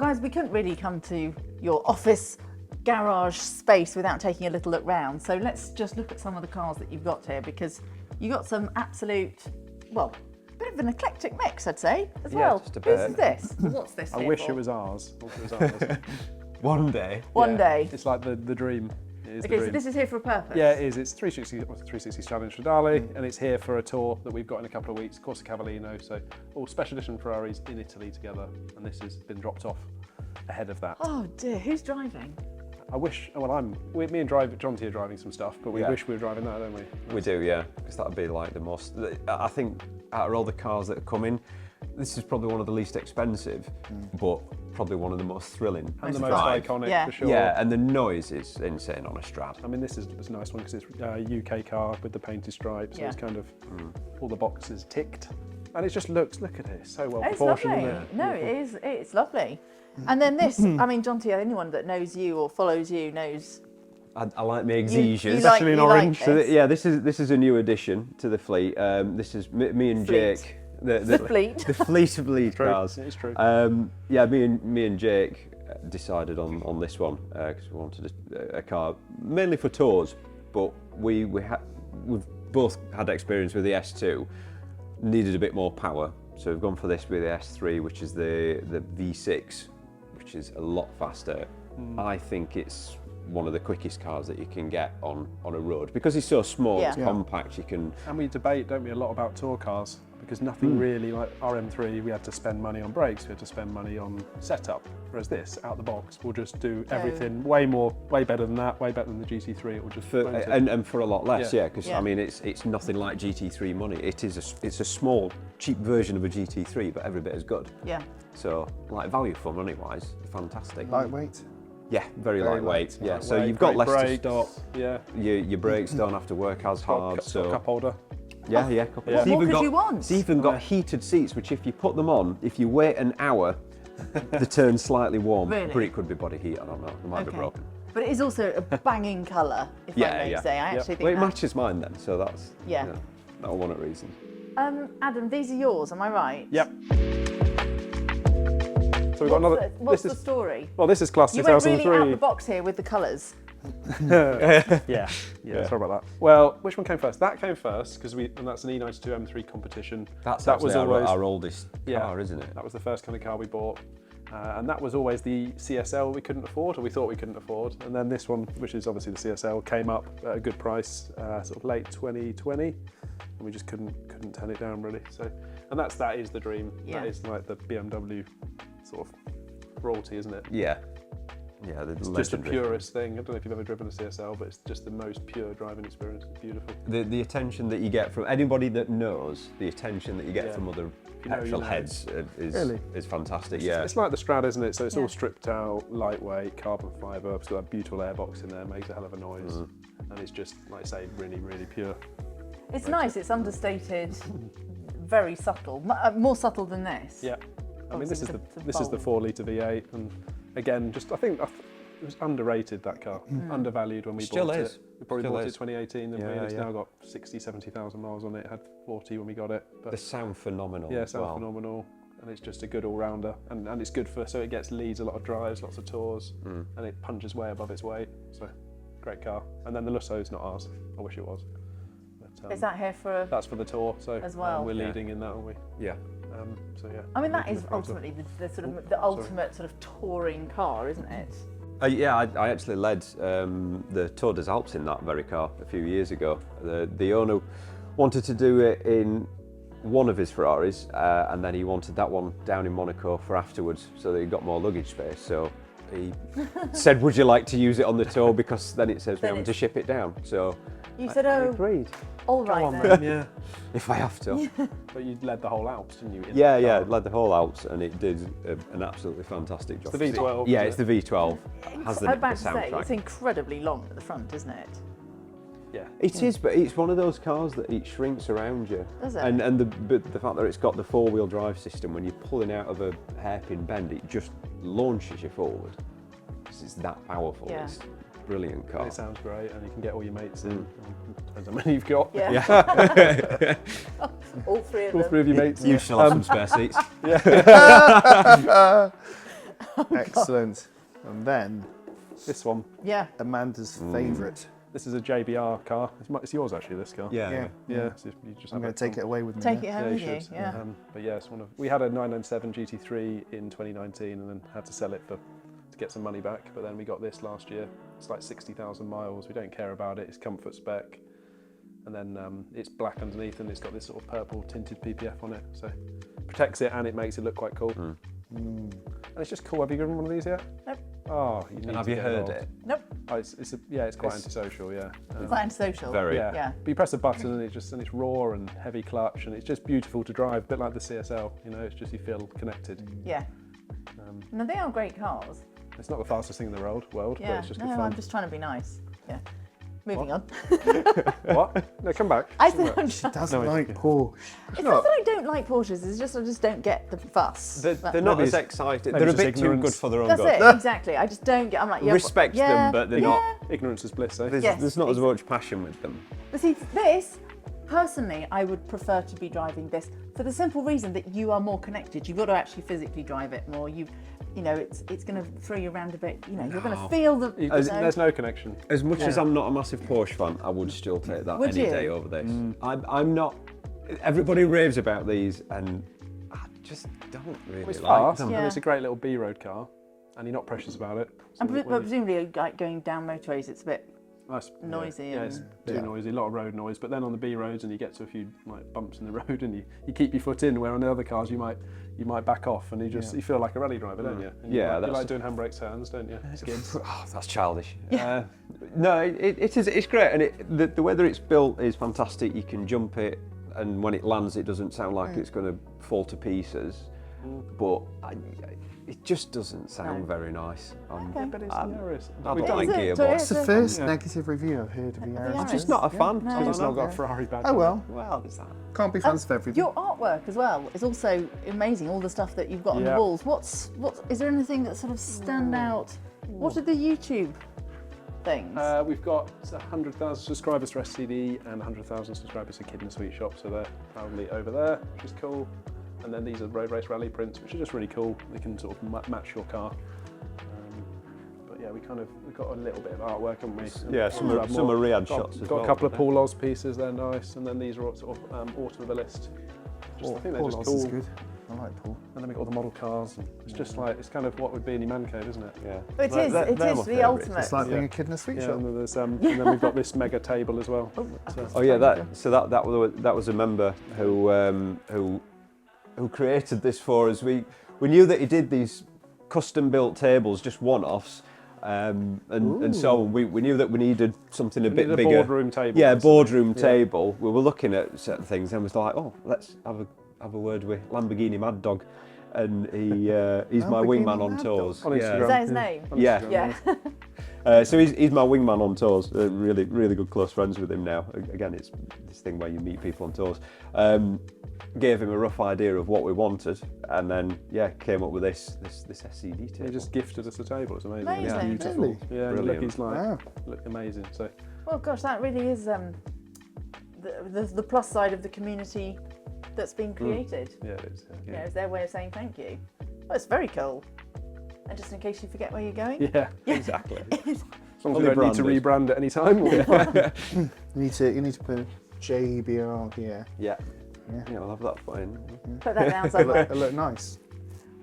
guys, we couldn't really come to your office garage space without taking a little look round. So let's just look at some of the cars that you've got here, because you got some absolute, well, bit of an eclectic mix, I'd say, as well. Just a Whose bit. is this? What's this? I wish it was ours. One day. One day. It's like the dream. It is the Okay, dream. so this is here for a purpose. Yeah, it is. It's 360 Stradale Stradale, and it's here for a tour that we've got in a couple of weeks, Corsa Cavallino. So all special edition Ferraris in Italy together, and this has been dropped off ahead of that. Oh dear, who's driving? I wish. Well, me and Jonty are driving some stuff, but we wish we were driving that, don't we? We do, yeah, because that'd be like the most. I think out of all the cars that are coming, this is probably one of the least expensive, but probably one of the most thrilling. And the most drive. iconic, for sure. Yeah, and the noise is insane on a Strad. I mean, this is a nice one because it's a UK car with the painted stripes, so it's kind of all the boxes ticked. And it just look at it, it's so well proportioned, lovely. isn't it? No, it's lovely. And then this, I mean, Jonty, anyone that knows you or follows you knows. I like my Exige, especially in orange. Like so this is a new addition to the fleet. This is me and Jake. The fleet. The fleet of lead cars. It's true. Yeah, me and Jake decided on this one because we wanted a car mainly for tours, but we've both had experience with the S2, needed a bit more power, so we've gone for this with the S3, which is the V6, which is a lot faster. I think it's one of the quickest cars that you can get on a road because it's so small, it's compact. You can. And we debate, don't we, a lot about tour cars because nothing really like RM3. We had to spend money on brakes, we had to spend money on setup. Whereas this, out the box, will just do everything way better than that, way better than the GT3. It will just and for a lot less, because Yeah. I mean it's nothing like GT3 money. It's a small, cheap version of a GT3, but every bit as good. Yeah. So like value for money wise, fantastic. Lightweight. Yeah, very lightweight. Yeah, so lightweight, you've got great less to brakes, stop. Yeah. Your brakes don't have to work as hard. So cup holder. Yeah. What more could you want? It's even got heated seats, which if you put them on, if you wait an hour, they turn slightly warm. Really? But it could be body heat. I don't know. It might be broken. But it is also a banging colour, if I may say. I actually think Well, it that. matches mine then, so that's Yeah. that'll one of the reasons. Adam, these are yours, am I right? Yep. So we've got another. What's the story? Well, this is class You went 2003. really out the box here with the colours. Yeah, sorry about that. Well, which one came first? That came first because and that's an E92 M3 competition. That was always our oldest car, isn't it? That was the first kind of car we bought. And that was always the CSL we couldn't afford, or we thought we couldn't afford. And then this one, which is obviously the CSL, came up at a good price, sort of late 2020, and we just couldn't turn it down really. So, and that is the dream. Yeah. That is like the BMW sort of royalty, isn't it? Yeah. Yeah, It's just the purest thing. I don't know if you've ever driven a CSL, but it's just the most pure driving experience. It's beautiful. The attention that you get from anybody that knows, the attention that you get from other petrol heads is fantastic. It's like the Strad, isn't it? So it's all stripped out, lightweight, carbon fibre. It's got that beautiful airbox in there, makes a hell of a noise, and it's just, like I say, really, really pure. It's nice, it's understated, very subtle, more subtle than this. Yeah. I mean, this is Obviously, the 4-litre V8, and again, I think it was underrated, that car, undervalued when we bought it. We probably bought it in 2018, and it's now got 60, 70,000 miles on it. It had 40 when we got it. But they sound phenomenal. Yeah, phenomenal, and it's just a good all-rounder, and it's good so it leads a lot of drives, lots of tours, and it punches way above its weight. So, great car. And then the Lusso's not ours. I wish it was. But, is that here for? That's for the tour. So as well. We're leading in that, aren't we? Yeah. So yeah. I mean, that is ultimately the sort of the ultimate sort of touring car, isn't it? I actually led the Tour des Alpes in that very car a few years ago. The owner wanted to do it in one of his Ferraris, and then he wanted that one down in Monaco for afterwards, so that he got more luggage space. So he said, "Would you like to use it on the tour? Because then it saves me having to ship it down." So you said, I agreed. All right, Go on, then. yeah. If I have to. But you led the whole Alps, didn't you? Yeah, led the whole Alps, and it did an absolutely fantastic job. It's the V12. Yeah, it's the V12. Has the I'm about to say, soundtrack. it's incredibly long at the front, isn't it? Yeah. It is, but it's one of those cars that it shrinks around you. Does it? And the fact that it's got the four-wheel drive system, when you're pulling out of a hairpin bend, it just launches you forward. It's that powerful. Yeah. It's a brilliant car. It sounds great, and you can get all your mates in. Depends how many you've got. Yeah. All three of All them. three of your mates. You still have some spare seats. Excellent. And then This one, Yeah. Amanda's favourite. this is a JBR car. It's yours actually, this car. Yeah. Yeah, so you just I'm have going to take it away with me. Take now. it home Yeah, with you you. should. Yeah. But yeah, it's we had a 997 GT3 in 2019 and then had to sell it to get some money back. But then we got this last year. It's like 60,000 miles. We don't care about it. It's comfort spec. And then it's black underneath and it's got this sort of purple tinted PPF on it. So protects it and it makes it look quite cool. And it's just cool. Have you driven one of these yet? Nope. Oh, you need And have to you get heard involved. it? Nope. Oh, it's quite antisocial, yeah. It's like antisocial. Very. Yeah. But you press a button and it's raw and heavy clutch and it's just beautiful to drive, a bit like the CSL, you know, it's just you feel connected. Yeah. No, they are great cars. It's not the fastest thing in the world, but Yeah. it's just No, good fun. I'm just trying to be nice. Yeah. Moving on. What? No, come back. I Come think back. I'm just, Doesn't No, like it's- Porsche. it's not that I don't like Porsches. It's just I just don't get the fuss. They're not Maybe as it's- excited. maybe They're a it's bit too ignorance. good for their own That's good. it. Exactly. I just don't get. I'm like, yeah. Respect yeah, them, but they're yeah. not. Ignorance is bliss, eh? There's, Yes, there's not as much passion with them. But see, this, personally, I would prefer to be driving this for the simple reason that you are more connected. You've got to actually physically drive it more. You know, it's going to throw you around a bit. You know, you're going to feel the. There's no connection. As much as I'm not a massive Porsche fan, I would still take that Would any you? day over this. I'm not. Everybody raves about these, and I just don't really It's like fast, them. Yeah. and it's a great little B-road car, and you're not precious about it. So And when you- presumably, like going down motorways, it's a bit That's noisy Yeah, it's and- too noisy, a lot of road noise. But then on the B roads, and you get to a few like bumps in the road, and you keep your foot in. Where on the other cars, you might back off, and you feel like a rally driver, don't you? And Yeah, you that's- like doing handbrake turns, don't you? Skids. Oh, that's childish. No, it is. It's great, and the way that it's built is fantastic. You can jump it, and when it lands, it doesn't sound like it's going to fall to pieces. But it just doesn't sound very nice. Okay. But it's Um, hilarious. I We've don't like Is it? gearbox. It's the Yeah. first Yeah. negative review I've heard of the Yaris. Yaris. I'm just not a fan. No. I don't It's not know. got a Ferrari badge. Oh well, Well, there's that. can't be fans of everything. Your artwork as well is also amazing. All the stuff that you've got on the Yeah. walls. What is there anything that sort of stand out? What are the YouTube things? We've got 100,000 subscribers to SCD and 100,000 subscribers to Kid in the Sweet Shop, so they're proudly over there, which is cool. And then these are road race rally prints, which are just really cool. They can sort of match your car. But yeah, we've got a little bit of artwork, haven't we? Yeah, And some we'll are have some more. are Riyadh Got- shots as Got well. a couple of haven't Paul Oz pieces, they're nice. And then these are all sort of automobilist. Just, I think they're Paul just Oz cool. is good. I like Paul. And then we've got all the model cars. And it's just like, it's kind of what would be in your man cave, isn't it? they? Yeah. But it is They're the my favourites. ultimate. It's like Yeah. being a kid in a sweet Yeah, shop. and then there's and then we've got this mega table as well. Oh yeah, that was a member who created this for us. We knew that he did these custom built tables, just one-offs, and so we knew that we needed something a bit needed a bigger. boardroom table, Yeah, basically. boardroom Yeah. table. We were looking at certain things and was like, oh, let's have a word with Lamborghini Mad Dog, and he's my Lamborghini wingman on Mad tours. Dog. On Yeah. Instagram. Is that his name? Yeah. Yeah. So he's my wingman on tours. Really, really good close friends with him now. Again, it's this thing where you meet people on tours. Gave him a rough idea of what we wanted, and then came up with this SCD table. He just gifted us a table. It's amazing. Amazing. It's beautiful. Really? Yeah, and Brilliant. look, he's like, Wow. look amazing. So Well, gosh, that really is the plus side of the community that's been created. yeah, it is. You know, it's their way of saying thank you. Well, it's very cool. And just in case you forget where you're going. Yeah, Exactly. as long as Fully we don't need to branded. rebrand at any time. You need to put JBR here. Yeah. Yeah. Yeah, I'll have that put in. Put that down It somewhere. look nice.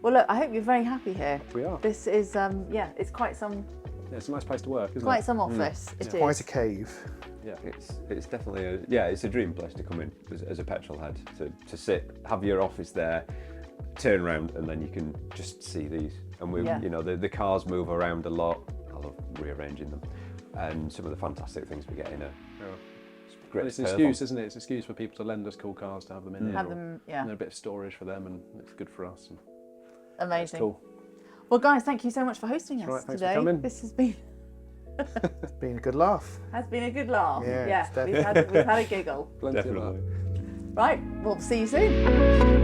Well, look, I hope you're very happy here. We are. This is, it's quite some Yeah, it's a nice place to work, isn't quite it? some office. It is. Quite a cave. Yeah. It's definitely it's a dream place to come in as a petrol head, to sit, have your office there, turn around, and then you can just see these. And the cars move around a lot. I love rearranging them, and some of the fantastic things we get in But it's an excuse, isn't it? It's an excuse for people to lend us cool cars to have them in here. Have them, yeah. And a bit of storage for them, and it's good for us. And Amazing. cool. Well, guys, thank you so much for hosting us right, thanks for today. coming. This has Been a good laugh. been a good laugh. Yeah, Yeah, it's we've had a giggle. Plenty of Definitely. that. Right, we'll see you soon.